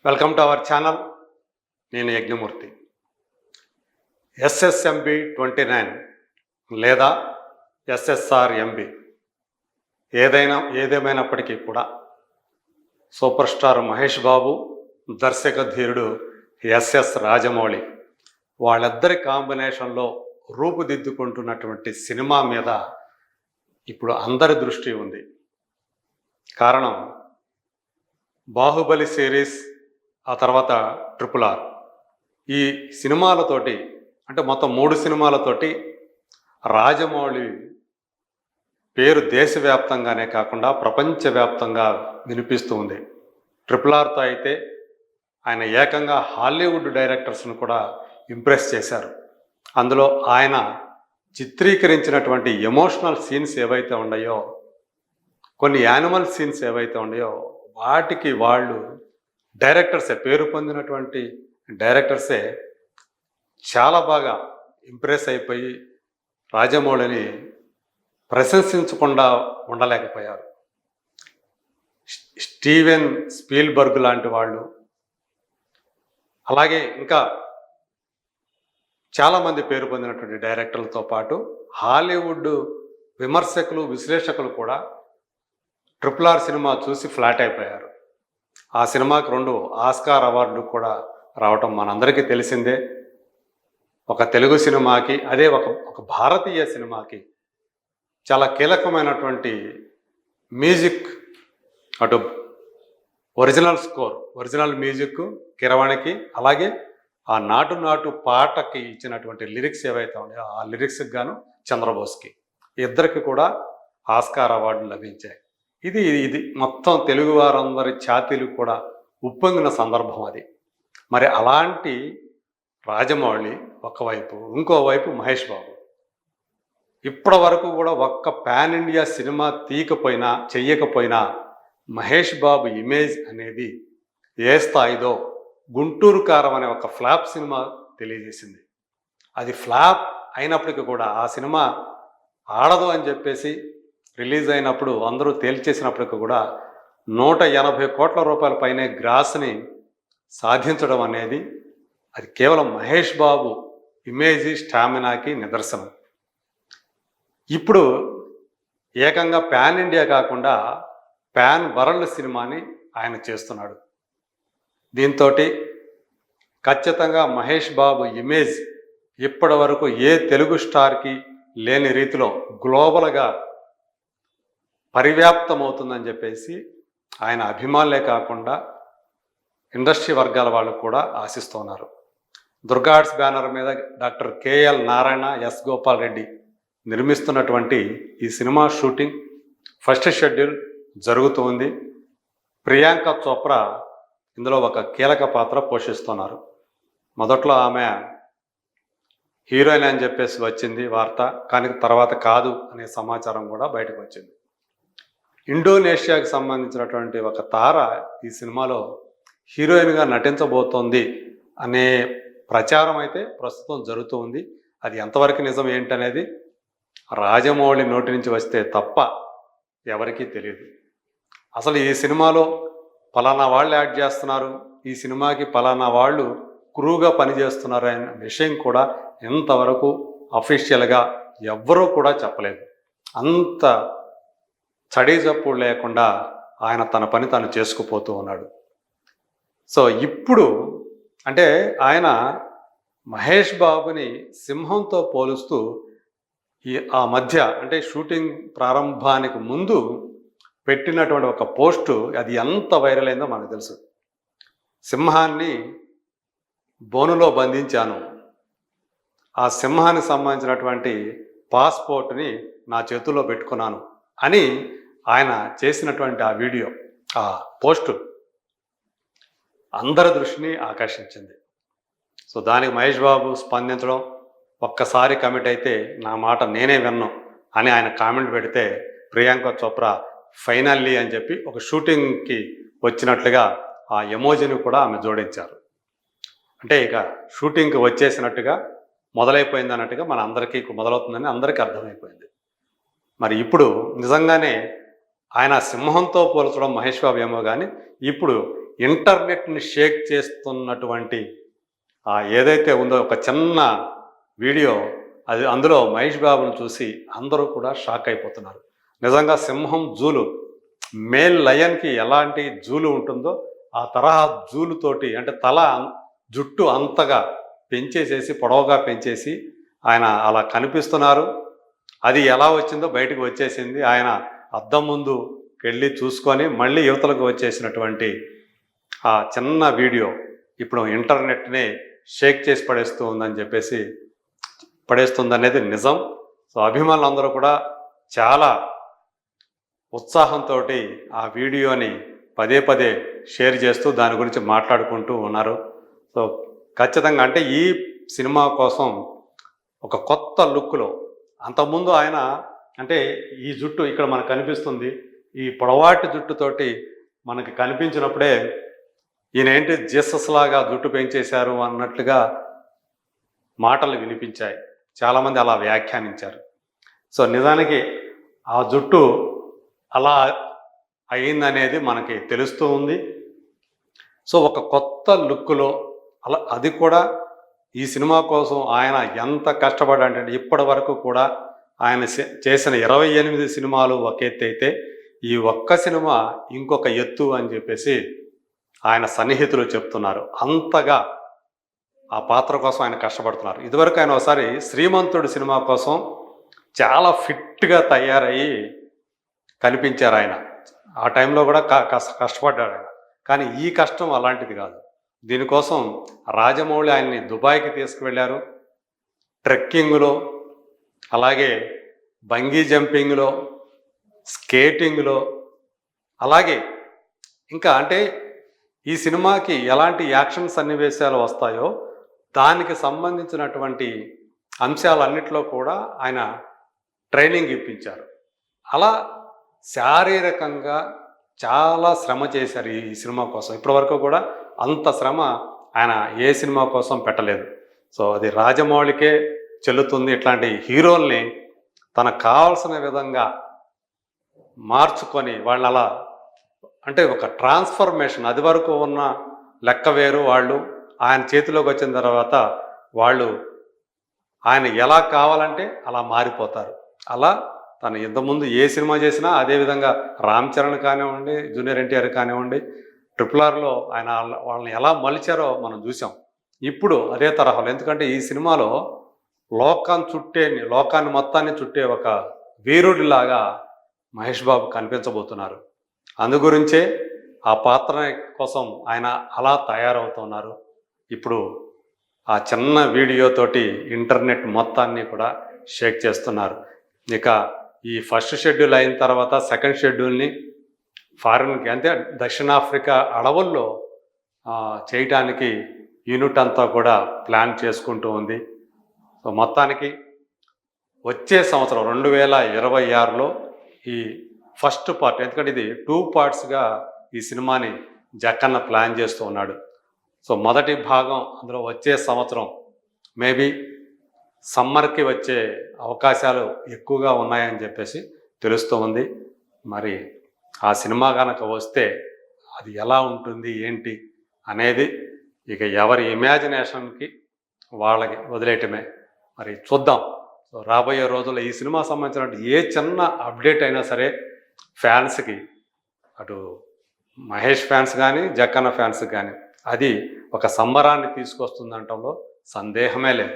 Welcome to our channel. నేను Yagnamurthy. SSMB 29 లేదా ఎస్ఎస్ఆర్ఎంబి ఏదేమైనప్పటికీ కూడా సూపర్ స్టార్ మహేష్ బాబు, దర్శక ధీరుడు ఎస్ఎస్ రాజమౌళి వాళ్ళిద్దరి కాంబినేషన్లో రూపుదిద్దుకుంటున్నటువంటి సినిమా మీద ఇప్పుడు అందరి దృష్టి ఉంది. కారణం బాహుబలి సిరీస్, ఆ తర్వాత RRR. ఈ సినిమాలతోటి అంటే మొత్తం 3 సినిమాలతోటి రాజమౌళి పేరు దేశవ్యాప్తంగానే కాకుండా ప్రపంచవ్యాప్తంగా వినిపిస్తూ ఉంది. RRRతో అయితే ఆయన ఏకంగా హాలీవుడ్ డైరెక్టర్స్ను కూడా ఇంప్రెస్ చేశారు. అందులో ఆయన చిత్రీకరించినటువంటి ఎమోషనల్ సీన్స్ ఏవైతే ఉన్నాయో, కొన్ని యానిమల్ సీన్స్ ఏవైతే ఉన్నాయో వాటికి వాళ్ళు డైరెక్టర్సే, పేరు పొందినటువంటి డైరెక్టర్సే చాలా బాగా ఇంప్రెస్ అయిపోయి రాజమౌళిని ప్రశంసించకుండా ఉండలేకపోయారు. స్టీవెన్ స్పీల్బర్గ్ లాంటి వాళ్ళు, అలాగే ఇంకా చాలామంది పేరు పొందినటువంటి డైరెక్టర్లతో పాటు హాలీవుడ్ విమర్శకులు, విశ్లేషకులు కూడా RRR సినిమా చూసి ఫ్లాట్ అయిపోయారు. ఆ సినిమాకి 2 ఆస్కార్ అవార్డులు కూడా రావటం మనందరికీ తెలిసిందే. ఒక తెలుగు సినిమాకి, అదే ఒక భారతీయ సినిమాకి చాలా కీలకమైనటువంటి మ్యూజిక్, అటు ఒరిజినల్ స్కోర్, ఒరిజినల్ మ్యూజిక్ కిరవాణికి, అలాగే ఆ నాటు నాటు పాటకి ఇచ్చినటువంటి లిరిక్స్ ఏవైతే ఉన్నాయో ఆ లిరిక్స్కి గాను చంద్రబోస్కి, ఇద్దరికి కూడా ఆస్కార్ అవార్డులు లభించాయి. ఇది మొత్తం తెలుగు వారందరి ఛాతీలు కూడా ఉప్పొంగిన సందర్భం అది. మరి అలాంటి రాజమౌళి ఒకవైపు, ఇంకోవైపు మహేష్ బాబు ఇప్పటి వరకు కూడా ఒక్క పాన్ ఇండియా సినిమా చెయ్యకపోయినా మహేష్ బాబు ఇమేజ్ అనేది ఏ స్థాయిదో గుంటూరు కారం అనే ఒక ఫ్లాప్ సినిమా తెలియజేసింది. అది ఫ్లాప్ అయినప్పటికీ కూడా ఆ సినిమా ఆడదు అని చెప్పేసి రిలీజ్ అయినప్పుడు అందరూ తేల్చేసినప్పటికీ కూడా 180 కోట్ల రూపాయల పైనే గ్రాస్ని సాధించడం అనేది అది కేవలం మహేష్ బాబు ఇమేజ్, స్టామినాకి నిదర్శనం. ఇప్పుడు ఏకంగా పాన్ ఇండియా కాకుండా పాన్ వరల్డ్ సినిమాని ఆయన చేస్తున్నాడు. దీంతో ఖచ్చితంగా మహేష్ బాబు ఇమేజ్ ఇప్పటి వరకు ఏ తెలుగు స్టార్కి లేని రీతిలో గ్లోబల్గా పరివ్యాప్తమవుతుందని చెప్పేసి ఆయన అభిమానులే కాకుండా ఇండస్ట్రీ వర్గాల వాళ్ళు కూడా ఆశిస్తున్నారు. దుర్గా ఆర్ట్స్ బ్యానర్ మీద doctor KL Narayana, S Gopal Reddy నిర్మిస్తున్నటువంటి ఈ సినిమా షూటింగ్ ఫస్ట్ షెడ్యూల్ జరుగుతుంది. ప్రియాంక చోప్రా ఇందులో ఒక కీలక పాత్ర పోషిస్తున్నారు. మొదట్లో ఆమె హీరోయిన్ అని చెప్పేసి వచ్చింది వార్త, కానీ తర్వాత కాదు అనే సమాచారం కూడా బయటకు వచ్చింది. ఇండోనేషియాకి సంబంధించినటువంటి ఒక తార ఈ సినిమాలో హీరోయిన్గా నటించబోతోంది అనే ప్రచారం అయితే ప్రస్తుతం జరుగుతూ ఉంది. అది ఎంతవరకు నిజం ఏంటనేది రాజమౌళి నోటి నుంచి వస్తే తప్ప ఎవరికీ తెలియదు. అసలు ఈ సినిమాలో పలానా వాళ్ళు యాడ్ చేస్తున్నారు, ఈ సినిమాకి పలానా వాళ్ళు క్రూగా పనిచేస్తున్నారు అనే విషయం కూడా ఇంతవరకు అఫీషియల్గా ఎవ్వరూ కూడా చెప్పలేదు. అంత చడీ చప్పుడు లేకుండా ఆయన తన పని తాను చేసుకుపోతూ ఉన్నాడు. సో ఇప్పుడు అంటే ఆయన మహేష్ బాబుని సింహంతో పోలుస్తూ ఆ మధ్య అంటే షూటింగ్ ప్రారంభానికి ముందు పెట్టినటువంటి ఒక పోస్టు అది ఎంత వైరల్ అయిందో మనకు తెలుసు. సింహాన్ని బోనులో బంధించాను, ఆ సింహానికి సంబంధించినటువంటి పాస్పోర్ట్ని నా చేతుల్లో పెట్టుకున్నాను అని ఆయన చేసినటువంటి ఆ వీడియో, ఆ పోస్టు అందరి దృష్టిని ఆకర్షించింది. సో దానికి మహేష్ బాబు స్పందించడం, ఒక్కసారి కమిట్ అయితే నా మాట నేనే విన్ను అని ఆయన కామెంట్ పెడితే ప్రియాంక చోప్రా ఫైనల్లీ అని చెప్పి ఒక షూటింగ్కి వచ్చినట్లుగా ఆ ఎమోజిని కూడా ఆమె జోడించారు. అంటే ఇక షూటింగ్కి వచ్చేసినట్టుగా, మొదలైపోయింది అన్నట్టుగా మన అందరికీ మొదలవుతుందని అందరికీ అర్థమైపోయింది. మరి ఇప్పుడు నిజంగానే ఆయన సింహంతో పోల్చడం మహేష్ బాబు ఏమో కానీ ఇప్పుడు ఇంటర్నెట్ని షేక్ చేస్తున్నటువంటి ఏదైతే ఉందో ఒక చిన్న వీడియో, అది అందులో మహేష్ బాబును చూసి అందరూ కూడా షాక్ అయిపోతున్నారు. నిజంగా సింహం జూలు, మేల్ లయన్కి ఎలాంటి జూలు ఉంటుందో ఆ తరహా జూలుతోటి, అంటే జుట్టు అంతగా పెంచేసేసి, పొడవుగా పెంచేసి ఆయన అలా కనిపిస్తున్నారు. అది ఎలా వచ్చిందో బయటకు వచ్చేసింది. ఆయన అద్దం ముందు వెళ్ళి చూసుకొని మళ్ళీ యువతలకు వచ్చేసినటువంటి ఆ చిన్న వీడియో ఇప్పుడు ఇంటర్నెట్ని షేక్ చేసి పడేస్తుందనేది నిజం. సో అభిమానులందరూ కూడా చాలా ఉత్సాహంతో ఆ వీడియోని పదే పదే షేర్ చేస్తూ దాని గురించి మాట్లాడుకుంటూ ఉన్నారు. సో ఖచ్చితంగా అంటే ఈ సినిమా కోసం ఒక కొత్త లుక్లో, అంతకుముందు ఆయన అంటే ఈ జుట్టు ఇక్కడ మనకు కనిపిస్తుంది, ఈ పొడవాటి జుట్టుతోటి మనకి కనిపించినప్పుడే ఈయన ఏంటి జీసస్ లాగా జుట్టు పెంచేశారు అన్నట్లుగా మాటలు వినిపించాయి. చాలామంది అలా వ్యాఖ్యానించారు. సో నిజానికి ఆ జుట్టు అలా అయిందనేది మనకి తెలుస్తూ ఉంది. సో ఒక కొత్త లుక్లో అది కూడా ఈ సినిమా కోసం ఆయన ఎంత కష్టపడ్డాడంటే, ఇప్పటి వరకు కూడా ఆయన చేసిన 28 సినిమాలు ఒక ఎత్తు అయితే, ఈ ఒక్క సినిమా ఇంకొక ఎత్తు అని చెప్పేసి ఆయన సన్నిహితులు చెప్తున్నారు. అంతగా ఆ పాత్ర కోసం ఆయన కష్టపడుతున్నారు. ఇదివరకు ఆయన ఒకసారి శ్రీమంతుడు సినిమా కోసం చాలా ఫిట్గా తయారయ్యి కనిపించారు ఆయన. ఆ టైంలో కూడా కష్టపడ్డాడు ఆయన. కానీ ఈ కష్టం అలాంటిది కాదు. దీనికోసం రాజమౌళి ఆయన్ని దుబాయ్కి తీసుకువెళ్ళారు. ట్రెక్కింగ్లో, అలాగే బంగీ జంపింగ్లో, స్కేటింగ్లో, అలాగే ఇంకా అంటే ఈ సినిమాకి ఎలాంటి యాక్షన్ సన్నివేశాలు వస్తాయో దానికి సంబంధించినటువంటి అంశాలన్నిటిలో కూడా ఆయన ట్రైనింగ్ ఇప్పించారు. అలా శారీరకంగా చాలా శ్రమ చేశారు ఈ సినిమా కోసం. ఇప్పటివరకు కూడా అంత శ్రమ ఆయన ఏ సినిమా కోసం పెట్టలేదు. సో అది రాజమౌళికే చెల్లుతుంది. ఇట్లాంటి హీరోల్ని తనకు కావాల్సిన విధంగా మార్చుకొని వాళ్ళని అలా అంటే ఒక ట్రాన్స్ఫర్మేషన్, అది వరకు ఉన్న లెక్క వేరు, వాళ్ళు ఆయన చేతిలోకి వచ్చిన తర్వాత వాళ్ళు ఆయన ఎలా కావాలంటే అలా మారిపోతారు. అలా తను ఇంతకుముందు ఏ సినిమా చేసినా అదేవిధంగా రామ్ చరణ్ కానివ్వండి, జూనియర్ ఎన్టీఆర్ కానివ్వండి, RRRలో ఆయన వాళ్ళని ఎలా మలిచారో మనం చూసాం. ఇప్పుడు అదే తరహాలో, ఎందుకంటే ఈ సినిమాలో లోకాన్ని మొత్తాన్ని చుట్టే ఒక వీరుడిలాగా మహేష్ బాబు కనిపించబోతున్నారు. అందుగురించే ఆ పాత్ర కోసం ఆయన అలా తయారవుతున్నారు. ఇప్పుడు ఆ చిన్న వీడియోతోటి ఇంటర్నెట్ మొత్తాన్ని కూడా షేక్ చేస్తున్నారు. ఇక ఈ ఫస్ట్ షెడ్యూల్ అయిన తర్వాత సెకండ్ షెడ్యూల్ని ఫారిన్కి, అంటే దక్షిణాఫ్రికా అడవుల్లో చేయటానికి యూనిట్ అంతా కూడా ప్లాన్ చేసుకుంటూ ఉంది. సో మొత్తానికి వచ్చే సంవత్సరం 2026లో ఈ ఫస్ట్ పార్ట్, ఎందుకంటే ఇది 2 పార్ట్స్గా ఈ సినిమాని జక్కన్న ప్లాన్ చేస్తూ ఉన్నాడు. సో మొదటి భాగం అందులో వచ్చే సంవత్సరం మేబీ సమ్మర్కి వచ్చే అవకాశాలు ఎక్కువగా ఉన్నాయని చెప్పేసి తెలుస్తూ ఉంది. మరి ఆ సినిమా కనుక వస్తే అది ఎలా ఉంటుంది ఏంటి అనేది ఇక ఎవరి ఇమాజినేషన్కి వాళ్ళకి వదిలేయటమే. మరి చూద్దాం. సో రాబోయే రోజుల్లో ఈ సినిమా సంబంధించిన ఏ చిన్న అప్డేట్ అయినా సరే ఫ్యాన్స్కి, అటు మహేష్ ఫ్యాన్స్ కానీ జక్కన్న ఫ్యాన్స్ కానీ, అది ఒక సంబరాన్ని తీసుకొస్తుందంటంలో సందేహమే లేదు.